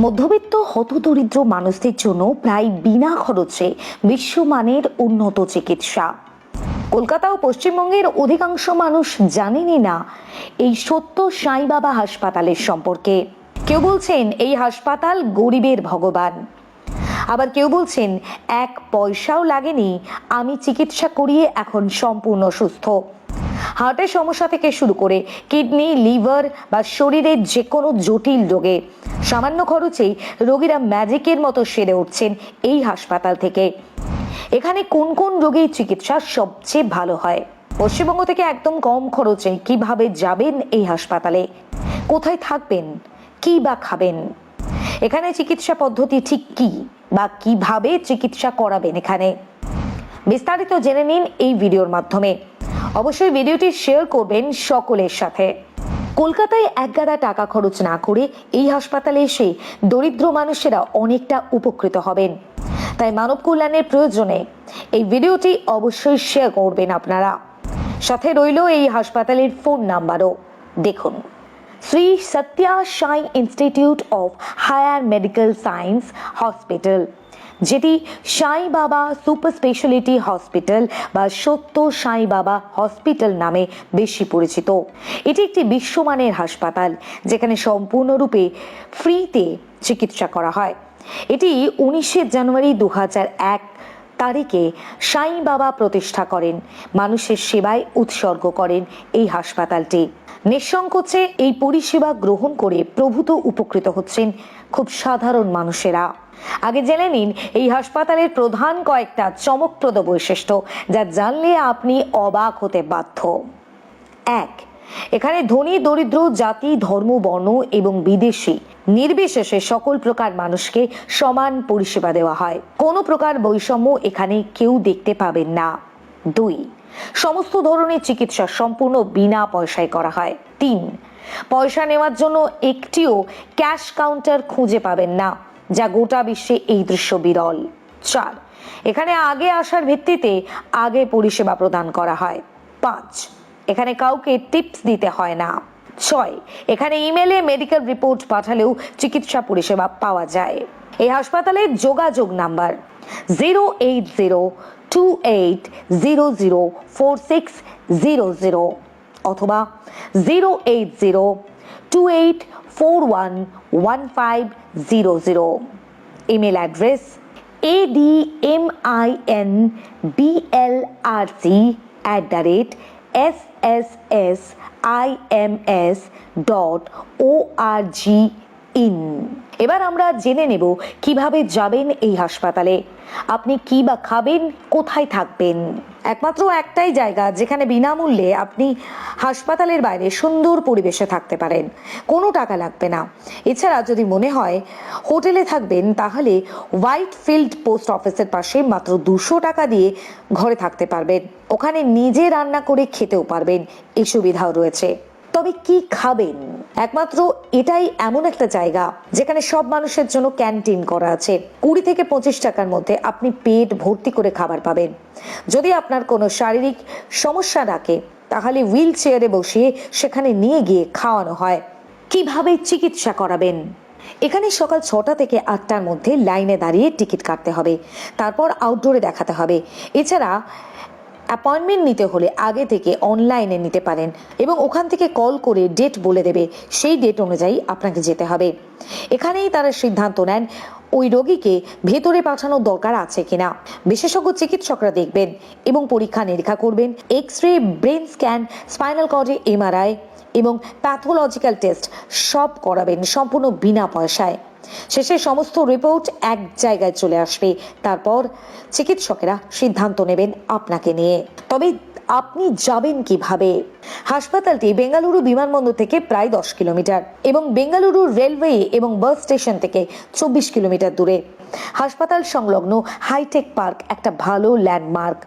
মধ্যবিত্ত হতদরিদ্র মানুষদের জন্য প্রায় বিনা খরচে বিশ্বমানের উন্নত চিকিৎসা। কলকাতা ও পশ্চিমবঙ্গের অধিকাংশ মানুষ জানেনই না এই সত্য সাই বাবা হাসপাতালের সম্পর্কে। কেউ বলছেন এই হাসপাতাল গরিবের ভগবান, আবার কেউ বলছেন এক পয়সাও লাগেনি, আমি চিকিৎসা করিয়ে এখন সম্পূর্ণ সুস্থ। হার্টের সমস্যা থেকে শুরু করে কিডনি, লিভার বা শরীরের যে কোনো জটিল রোগে সামান্য খরচেই রোগীরা ম্যাজিকের মতো সেরে উঠছেন এই হাসপাতাল থেকে। এখানে কোন কোন রোগের চিকিৎসা সবচেয়ে ভালো হয়, পশ্চিমবঙ্গ থেকে একদম কম খরচে কিভাবে যাবেন এই হাসপাতালে, কোথায় থাকবেন, কি বা খাবেন, এখানে চিকিৎসা পদ্ধতি ঠিক কি বা কিভাবে চিকিৎসা করাবেন, এখানে বিস্তারিত জেনে নিন এই ভিডিওর মাধ্যমে। অবশ্যই ভিডিওটি শেয়ার করবেন সকলের সাথে। কলকাতায় একগাদা টাকা খরচ না করে এই হাসপাতালে এসে দরিদ্র মানুষেরা অনেকটা উপকৃত হবেন। তাই মানব কল্যাণের প্রয়োজনে এই ভিডিওটি অবশ্যই শেয়ার করবেন আপনারা। সাথে রইল এই হাসপাতালের ফোন নাম্বারও। দেখুন, Sri Sathya Sai institute of higher medical science hospital, যেটি সাই বাবা সুপার স্পেশালিটি হসপিটাল বা সত্য সাই বাবা হসপিটাল নামে বেশি পরিচিত। এটি একটি বিশ্বমানের হাসপাতাল যেখানে সম্পূর্ণরূপে ফ্রিতে চিকিৎসা করা হয়। এটি 19শে জানুয়ারি 2001 তারিখে সাই বাবা প্রতিষ্ঠা করেন, মানুষের সেবায় উৎসর্গ করেন এই হাসপাতালটি। নিঃসংকোচে এই পরিষেবা গ্রহণ করে প্রভূত উপকৃত হচ্ছেন খুব সাধারণ মানুষেরা। আগে জেনে নিন এই হাসপাতালের প্রধান কয়েকটা চমকপ্রদ বৈশিষ্ট্য, যা জানলে আপনি অবাক হতে বাধ্য। 1. এখানে ধনী দরিদ্র, জাতি, ধর্ম, বর্ণ এবং বিদেশি নির্বিশেষে সকল প্রকার মানুষকে সমান পরিষেবা দেওয়া হয়। কোনো প্রকার বৈষম্য এখানে কেউ দেখতে পাবেন না। 2. সমস্ত ধরনের চিকিৎসা সম্পূর্ণ বিনা পয়সায় করা হয়। 3. পয়সা নেওয়ার জন্য একটিও ক্যাশ কাউন্টার খুঁজে পাবেন না, যা গোটা বিশ্বে এই দৃশ্য বিরল। 4. এখানে আগে আসার ভিত্তিতে আগে পরিষেবা প্রদান করা হয়। 5. এখানে কাউকে টিপস দিতে হয় না। 6. এখানে ইমেলে মেডিকেল রিপোর্ট পাঠালেও চিকিৎসা পরিষেবা পাওয়া যায়। এই হাসপাতালের যোগাযোগ নাম্বার 08028004600 অথবা 08028411500। Email address adminbrc@sssims.org/in। এবার আমরা জেনে নেব কিভাবে যাবেন এই হাসপাতালে, আপনি কি বা খাবেন, কোথায় থাকবেন। একমাত্র একটাই জায়গা যেখানে বিনামূল্যে আপনি হাসপাতালের বাইরে সুন্দর পরিবেশে থাকতে পারেন, কোনো টাকা লাগবে না। এছাড়া যদি মনে হয় হোটেলে থাকবেন, তাহলে হোয়াইট ফিল্ড পোস্ট অফিসের পাশে মাত্র 200 টাকা দিয়ে ঘরে থাকতে পারবেন। ওখানে নিজে রান্না করে খেতেও পারবেন, এই সুবিধাও রয়েছে। তবে কি খাবেন? একমাত্র এটাই এমন একটা জায়গা যেখানে সব মানুষের জন্য ক্যান্টিন করা আছে। 20 থেকে 25 টাকার মধ্যে আপনি পেট ভর্তি করে খাবার পাবেন। যদি আপনার কোনো শারীরিক সমস্যা থাকে, তাহলে হুইল চেয়ারে বসিয়ে সেখানে নিয়ে গিয়ে খাওয়ানো হয়। কিভাবে চিকিৎসা করাবেন? এখানে সকাল 6টা থেকে 8টার মধ্যে লাইনে দাঁড়িয়ে টিকিট কাটতে হবে, তারপর আউটডোরে দেখাতে হবে। এছাড়া অ্যাপয়েন্টমেন্ট নিতে হলে আগে থেকে অনলাইনে নিতে পারেন এবং ওখান থেকে কল করে ডেট বলে দেবে, সেই ডেট অনুযায়ী আপনাকে যেতে হবে। এখানেই তারা সিদ্ধান্ত নেন ওই রোগীকে ভেতরে পাঠানোর দরকার আছে কিনা। বিশেষজ্ঞ চিকিৎসকরা দেখবেন এবং পরীক্ষা নিরীক্ষা করবেন। এক্স-রে, ব্রেন স্ক্যান, স্পাইনাল কর্ডে MRI এবং প্যাথোলজিক্যাল টেস্ট সব করাবেন সম্পূর্ণ বিনা পয়সায়। শেষে সমস্ত রিপোর্ট এক জায়গায় চলে আসবে, তারপর চিকিৎসকেরা সিদ্ধান্ত নেবেন আপনাকে নিয়ে। তবে আপনি যাবেন কিভাবে? হাসপাতালটি বেঙ্গালুরু বিমানবন্দর থেকে প্রায় 10 কিলোমিটার এবং বেঙ্গালুরু রেলওয়ে এবং বাস স্টেশন থেকে 24 কিলোমিটার দূরে। হাসপাতাল সংলগ্ন হাইটেক পার্ক একটা ভালো ল্যান্ডমার্ক।